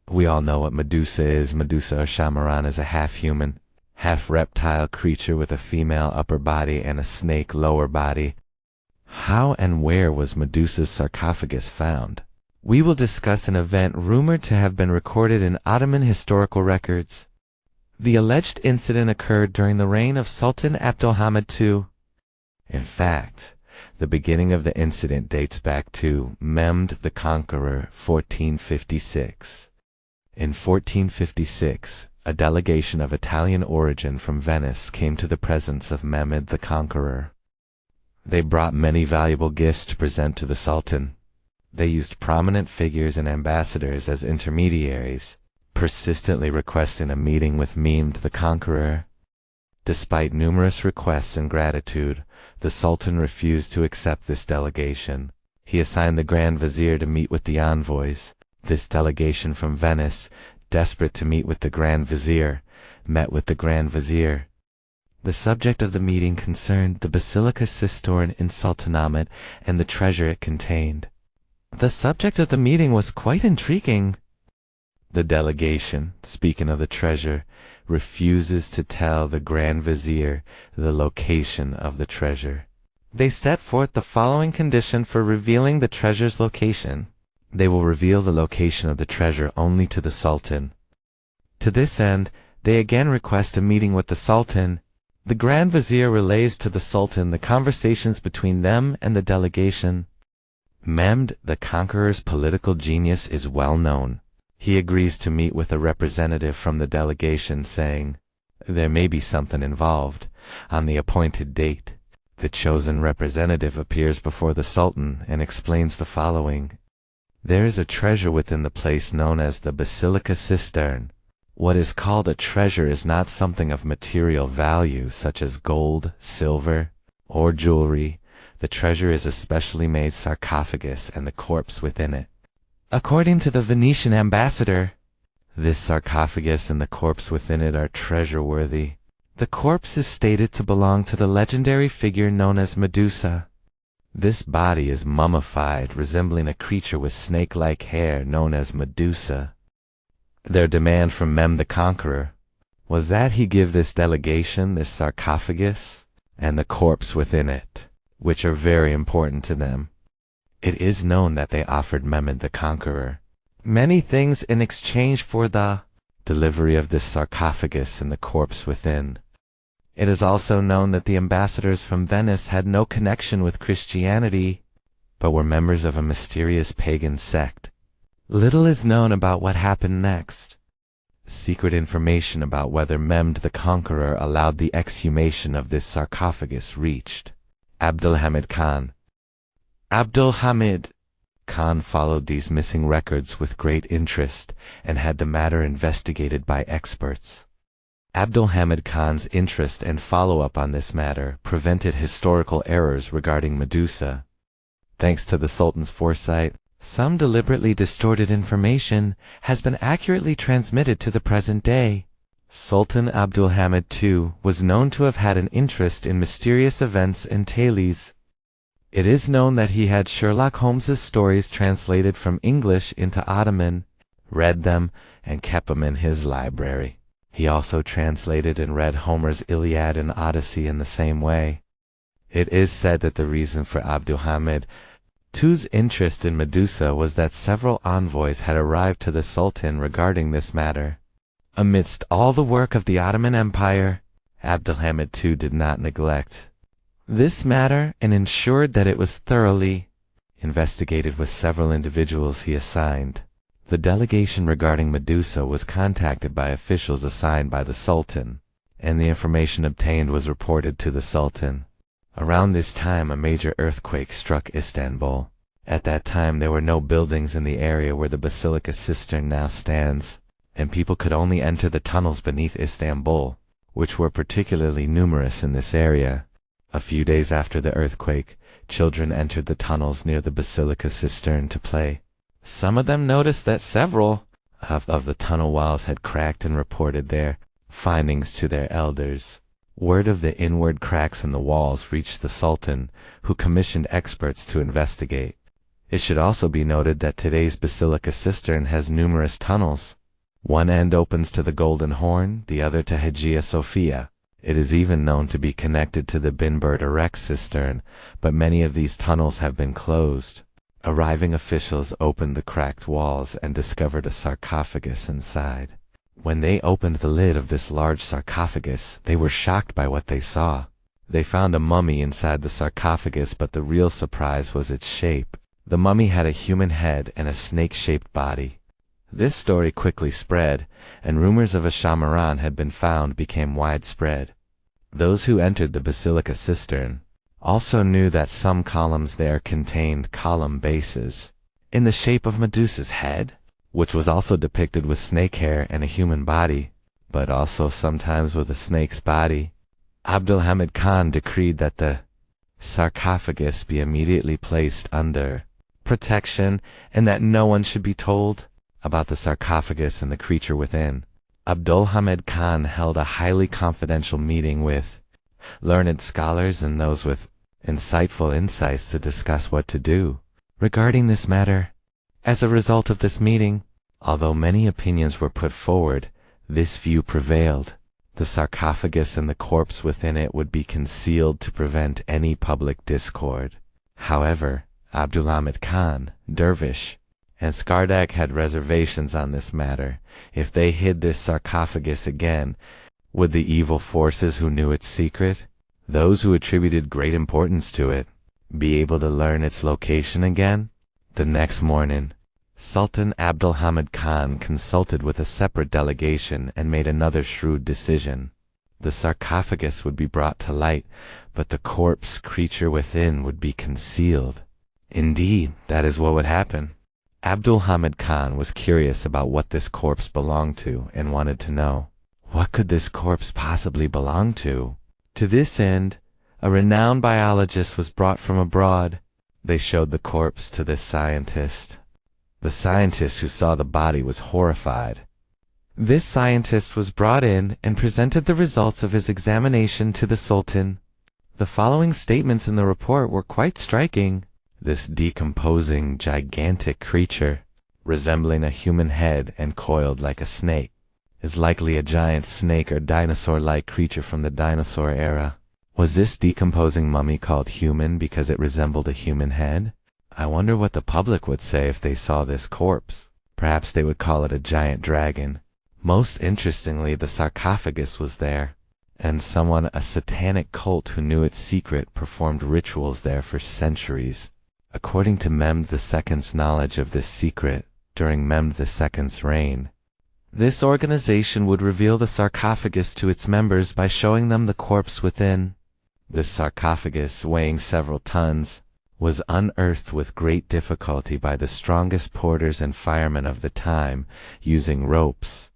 We all know what Medusa is. Medusa or Shamaran is a half-human, half-reptile creature with a female upper body and a snake lower body. How and where was Medusa's sarcophagus found? We will discuss an event rumored to have been recorded in Ottoman historical records. The alleged incident occurred during the reign of Sultan Abdülhamid II. In fact, the beginning of the incident dates back to Mehmed the Conqueror, 1456. In 1456, a delegation of Italian origin from Venice came to the presence of Mehmed the Conqueror. They brought many valuable gifts to present to the Sultan. They used prominent figures and ambassadors as intermediaries, persistently requesting a meeting with Mehmed the Conqueror. Despite numerous requests and gratitude, the Sultan refused to accept this delegation. He assigned the Grand Vizier to meet with the envoys. This delegation from Venice, desperate to meet with the Grand Vizier, met with the Grand Vizier. The subject of the meeting concerned the Basilica Sistine in Sultanahmet and the treasure it contained. The subject of the meeting was quite intriguing. The delegation, speaking of the treasure, refuses to tell the Grand Vizier the location of the treasure. They set forth the following condition for revealing the treasure's location. They will reveal the location of the treasure only to the Sultan. To this end, they again request a meeting with the Sultan. The Grand Vizier relays to the Sultan the conversations between them and the delegation. Mehmed the Conqueror's political genius is well known. He agrees to meet with a representative from the delegation, saying, "There may be something involved." On the appointed date, the chosen representative appears before the Sultan and explains the following. There is a treasure within the place known as the Basilica Cistern. What is called a treasure is not something of material value such as gold, silver, or jewelry. The treasure is a specially made sarcophagus and the corpse within it. According to the Venetian ambassador, this sarcophagus and the corpse within it are treasure-worthy. The corpse is stated to belong to the legendary figure known as Medusa. This body is mummified, resembling a creature with snake-like hair known as Medusa. Their demand from Mehmed the Conqueror was that he give this delegation this sarcophagus and the corpse within it, which are very important to them. It is known that they offered Mehmed the Conqueror many things in exchange for the delivery of this sarcophagus and the corpse within. It is also known that the ambassadors from Venice had no connection with Christianity, but were members of a mysterious pagan sect. Little is known about what happened next. Secret information about whether Mehmed the Conqueror allowed the exhumation of this sarcophagus reached Abdülhamid Khan. Abdülhamid Khan followed these missing records with great interest and had the matter investigated by experts. Abdülhamid Khan's interest and follow-up on this matter prevented historical errors regarding Medusa. Thanks to the Sultan's foresight, some deliberately distorted information has been accurately transmitted to the present day. Sultan Abdülhamid II was known to have had an interest in mysterious events and tales. It is known that he had Sherlock Holmes's stories translated from English into Ottoman, read them, and kept them in his library. He also translated and read Homer's Iliad and Odyssey in the same way. It is said that the reason for Abdülhamid II's interest in Medusa was that several envoys had arrived to the Sultan regarding this matter. Amidst all the work of the Ottoman Empire, Abdülhamid II did not neglect this matter and ensured that it was thoroughly investigated with several individuals he assigned. The delegation regarding Medusa was contacted by officials assigned by the Sultan, and the information obtained was reported to the Sultan. Around this time, a major earthquake struck Istanbul. At that time, there were no buildings in the area where the Basilica Cistern now stands, and people could only enter the tunnels beneath Istanbul, which were particularly numerous in this area. A few days after the earthquake, children entered the tunnels near the Basilica Cistern to play. Some of them noticed that several of the tunnel walls had cracked and reported their findings to their elders. Word of the inward cracks in the walls reached the Sultan, who commissioned experts to investigate. It should also be noted that today's Basilica Cistern has numerous tunnels, One end opens to the Golden Horn, the other to Hagia Sophia. It is even known to be connected to the Bin Bert Rex cistern, but many of these tunnels have been closed. Arriving officials opened the cracked walls and discovered a sarcophagus inside. When they opened the lid of this large sarcophagus, they were shocked by what they saw. They found a mummy inside the sarcophagus, but the real surprise was its shape. The mummy had a human head and a snake-shaped body. This story quickly spread, and rumors of a Shamaran had been found became widespread. Those who entered the basilica cistern also knew that some columns there contained column bases in the shape of Medusa's head, which was also depicted with snake hair and a human body, but also sometimes with a snake's body. Abdulhamid Khan decreed that the sarcophagus be immediately placed under protection and that no one should be told about the sarcophagus and the creature within. Abdulhamid Khan held a highly confidential meeting with learned scholars and those with insightful insights to discuss what to do regarding this matter. As a result of this meeting, although many opinions were put forward, this view prevailed. The sarcophagus and the corpse within it would be concealed to prevent any public discord. However, Abdulhamid Khan, Dervish, and Skardak had reservations on this matter. If they hid this sarcophagus again, would the evil forces who knew its secret, those who attributed great importance to it, be able to learn its location again? The next morning, Sultan Abdulhamid Khan consulted with a separate delegation and made another shrewd decision. The sarcophagus would be brought to light, but the corpse creature within would be concealed. Indeed, that is what would happen. Abdulhamid Khan was curious about what this corpse belonged to and wanted to know, what could this corpse possibly belong to? To this end, a renowned biologist was brought from abroad. They showed the corpse to this scientist. The scientist who saw the body was horrified. This scientist was brought in and presented the results of his examination to the Sultan. The following statements in the report were quite striking. This decomposing, gigantic creature, resembling a human head and coiled like a snake, is likely a giant snake or dinosaur-like creature from the dinosaur era. Was this decomposing mummy called human because it resembled a human head? I wonder what the public would say if they saw this corpse. Perhaps they would call it a giant dragon. Most interestingly, the sarcophagus was there, and a satanic cult who knew its secret performed rituals there for centuries. According to Mehmed II's knowledge of this secret during Mehmed II's reign, this organization would reveal the sarcophagus to its members by showing them the corpse within. This sarcophagus, weighing several tons, was unearthed with great difficulty by the strongest porters and firemen of the time, using ropes.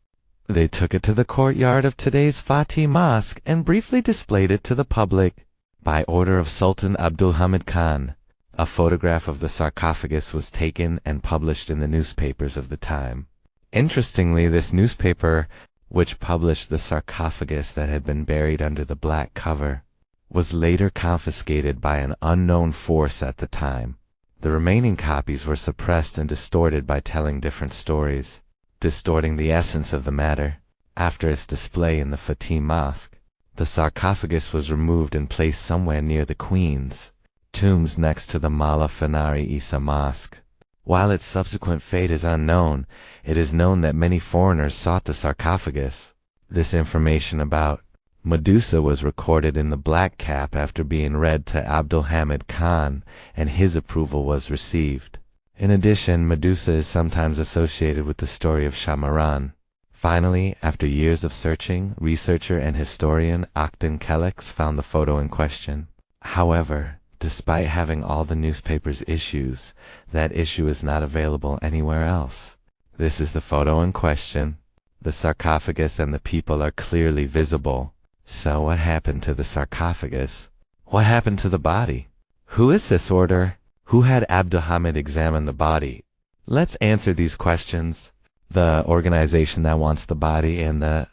They took it to the courtyard of today's Fatih Mosque and briefly displayed it to the public. By order of Sultan Abdulhamid Khan, a photograph of the sarcophagus was taken and published in the newspapers of the time. Interestingly, this newspaper, which published the sarcophagus that had been buried under the black cover, was later confiscated by an unknown force at the time. The remaining copies were suppressed and distorted by telling different stories, distorting the essence of the matter. After its display in the Fatih Mosque, the sarcophagus was removed and placed somewhere near the Queen's tombs next to the Mala Fanari Isa Mosque. While its subsequent fate is unknown, it is known that many foreigners sought the sarcophagus. This information about Medusa was recorded in the Black Cap after being read to Abdulhamid Khan, and his approval was received. In addition, Medusa is sometimes associated with the story of Shamaran. Finally, after years of searching, researcher and historian Akden Kellex found the photo in question. However, despite having all the newspaper's issues, that issue is not available anywhere else. This is the photo in question. The sarcophagus and the people are clearly visible. So what happened to the sarcophagus? What happened to the body? Who is this order? Who had Abdulhamid examine the body? Let's answer these questions. The organization that wants the body and the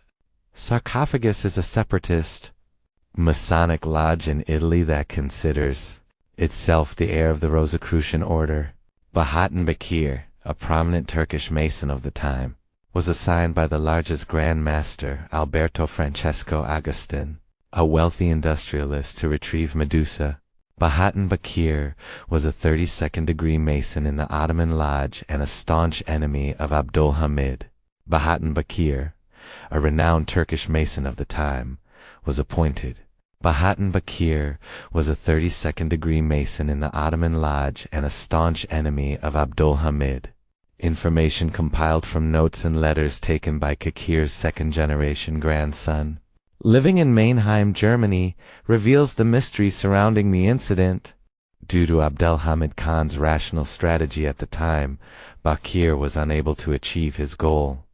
sarcophagus is a separatist Masonic lodge in Italy that considers itself the heir of the Rosicrucian order. Bahattin Bakir, a prominent Turkish Mason of the time, was assigned by the largest Grand Master, Alberto Francesco Agustin, a wealthy industrialist, to retrieve Medusa. Bahatan Bakir was a 32nd-degree Mason in the Ottoman Lodge and a staunch enemy of Abdul Hamid. Bahatan Bakir, a renowned Turkish Mason of the time, was appointed. Bahatan Bakir was a 32nd-degree Mason in the Ottoman Lodge and a staunch enemy of Abdul Hamid. Information compiled from notes and letters taken by Kakir's second-generation grandson, living in Mannheim, Germany, reveals the mystery surrounding the incident. Due to Abdelhamid Khan's rational strategy at the time, Bakir was unable to achieve his goal.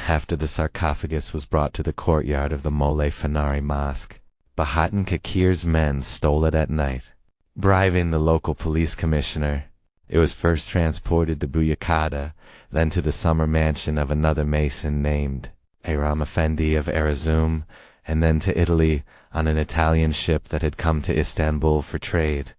After the sarcophagus was brought to the courtyard of the Moulay Fanari Mosque, Bahatan Kakir's men stole it at night, bribing the local police commissioner. It was first transported to Buyukada, then to the summer mansion of another Mason named Aram Effendi of Erzurum, and then to Italy on an Italian ship that had come to Istanbul for trade.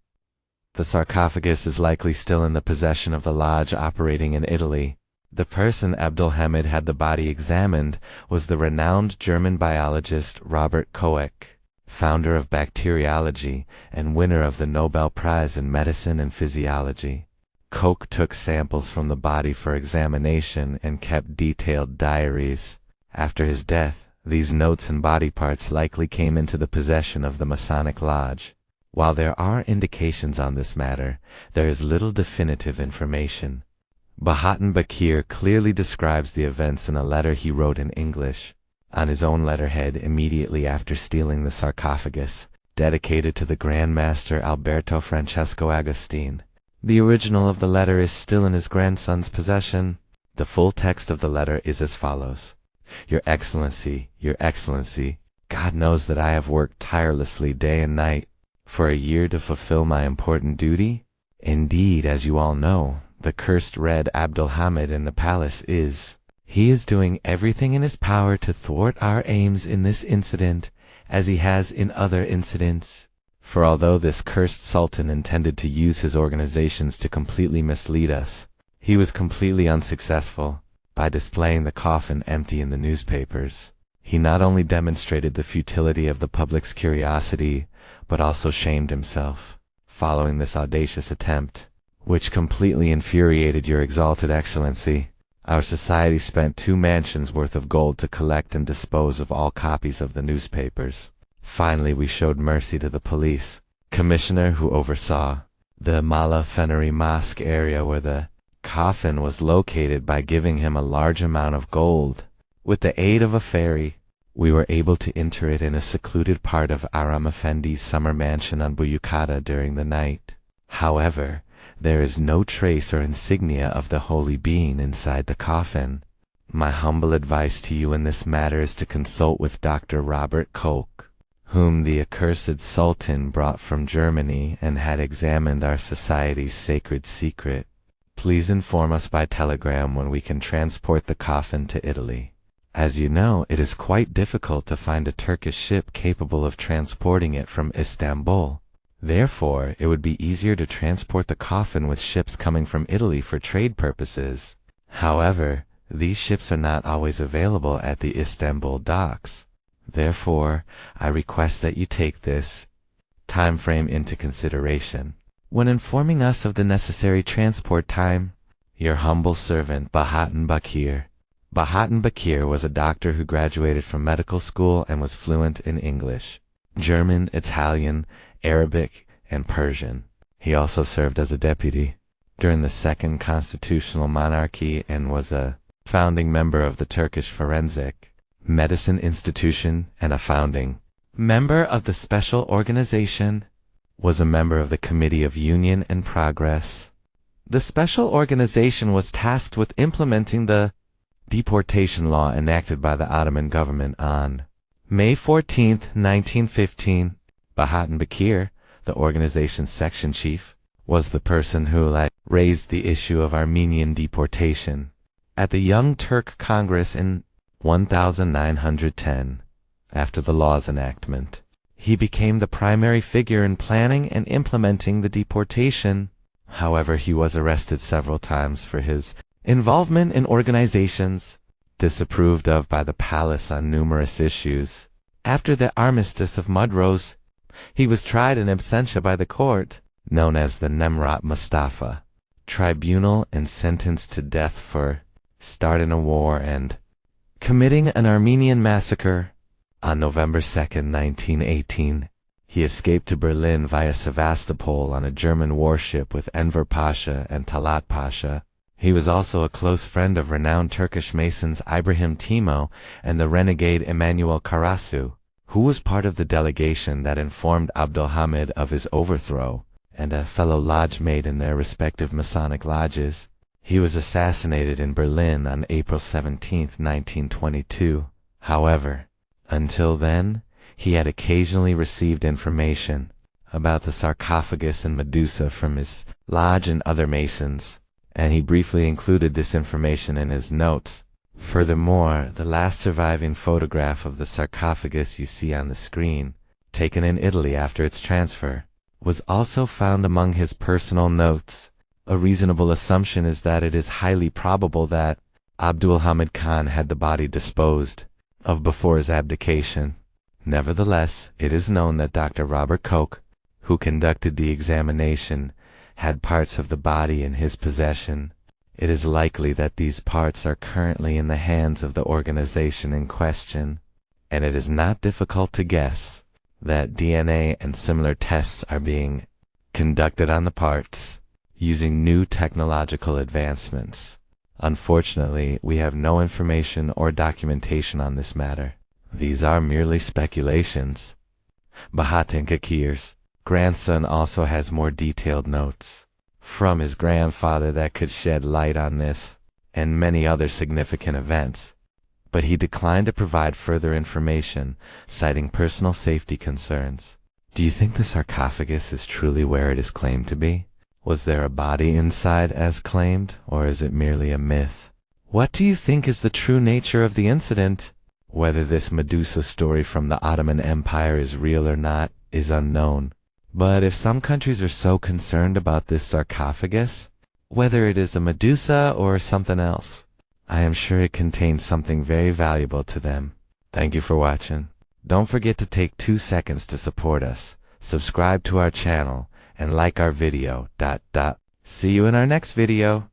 The sarcophagus is likely still in the possession of the lodge operating in Italy. The person Abdulhamid had the body examined was the renowned German biologist Robert Koch, founder of bacteriology and winner of the Nobel Prize in Medicine and Physiology. Koch took samples from the body for examination and kept detailed diaries. After his death, these notes and body parts likely came into the possession of the Masonic Lodge. While there are indications on this matter, there is little definitive information. Bahatan Bakir clearly describes the events in a letter he wrote in English, on his own letterhead immediately after stealing the sarcophagus, dedicated to the Grand Master Alberto Francesco Agustin. The original of the letter is still in his grandson's possession. The full text of the letter is as follows. Your Excellency, God knows that I have worked tirelessly day and night for a year to fulfill my important duty. Indeed, as you all know, the cursed Red Abdulhamid in the palace He is doing everything in his power to thwart our aims in this incident, as he has in other incidents. For although this cursed sultan intended to use his organizations to completely mislead us, he was completely unsuccessful. By displaying the coffin empty in the newspapers, he not only demonstrated the futility of the public's curiosity, but also shamed himself. Following this audacious attempt, which completely infuriated your exalted excellency, our society spent 2 mansions worth of gold to collect and dispose of all copies of the newspapers. Finally, we showed mercy to the police commissioner who oversaw the Moulay Fanari Mosque area where the coffin was located by giving him a large amount of gold. With the aid of a ferry, we were able to enter it in a secluded part of Aram Effendi's summer mansion on Buyukada during the night. However, there is no trace or insignia of the holy being inside the coffin. My humble advice to you in this matter is to consult with Dr. Robert Koch, whom the accursed Sultan brought from Germany and had examined our society's sacred secret. Please inform us by telegram when we can transport the coffin to Italy. As you know, it is quite difficult to find a Turkish ship capable of transporting it from Istanbul. Therefore, it would be easier to transport the coffin with ships coming from Italy for trade purposes. However, these ships are not always available at the Istanbul docks. Therefore, I request that you take this time frame into consideration when informing us of the necessary transport time. Your humble servant, Bahatan Bakir. Bahatan Bakir was a doctor who graduated from medical school and was fluent in English, German, Italian, Arabic, and Persian. He also served as a deputy during the Second Constitutional Monarchy and was a founding member of the Turkish Forensic Medicine Institution and a founding member of the Special Organization. Was a member of the Committee of Union and Progress. The Special Organization was tasked with implementing the deportation law enacted by the Ottoman government on May 14, 1915. Bahatan Bakir, the organization's section chief, was the person who raised the issue of Armenian deportation at the Young Turk Congress in 1910. After the law's enactment, he became the primary figure in planning and implementing the deportation. However, he was arrested several times for his involvement in organizations disapproved of by the palace on numerous issues. After the armistice of Mudrose, he was tried in absentia by the court, known as the Nemrat Mustafa Tribunal, and sentenced to death for starting a war and committing an Armenian massacre. On November 2nd, 1918, he escaped to Berlin via Sevastopol on a German warship with Enver Pasha and Talat Pasha. He was also a close friend of renowned Turkish Masons Ibrahim Timo and the renegade Emanuel Karasu, who was part of the delegation that informed Abdulhamid of his overthrow, and a fellow lodge-mate in their respective Masonic lodges. He was assassinated in Berlin on April 17, 1922. However, until then, he had occasionally received information about the sarcophagus and Medusa from his lodge and other Masons, and he briefly included this information in his notes. Furthermore, the last surviving photograph of the sarcophagus you see on the screen, taken in Italy after its transfer, was also found among his personal notes. A reasonable assumption is that it is highly probable that Abdulhamid Khan had the body disposed of before his abdication. Nevertheless, it is known that Dr. Robert Koch, who conducted the examination, had parts of the body in his possession. It is likely that these parts are currently in the hands of the organization in question, and it is not difficult to guess that DNA and similar tests are being conducted on the parts using new technological advancements. Unfortunately, we have no information or documentation on this matter. These are merely speculations. Bahattin Kakir's grandson also has more detailed notes from his grandfather that could shed light on this and many other significant events, but he declined to provide further information, citing personal safety concerns. Do you think the sarcophagus is truly where it is claimed to be? Was there a body inside as claimed, or is it merely a myth? What do you think is the true nature of the incident? Whether this Medusa story from the Ottoman Empire is real or not is unknown. But if some countries are so concerned about this sarcophagus, whether it is a Medusa or something else, I am sure it contains something very valuable to them. Thank you for watching. Don't forget to take 2 seconds to support us. Subscribe to our channel and like our video. See you in our next video.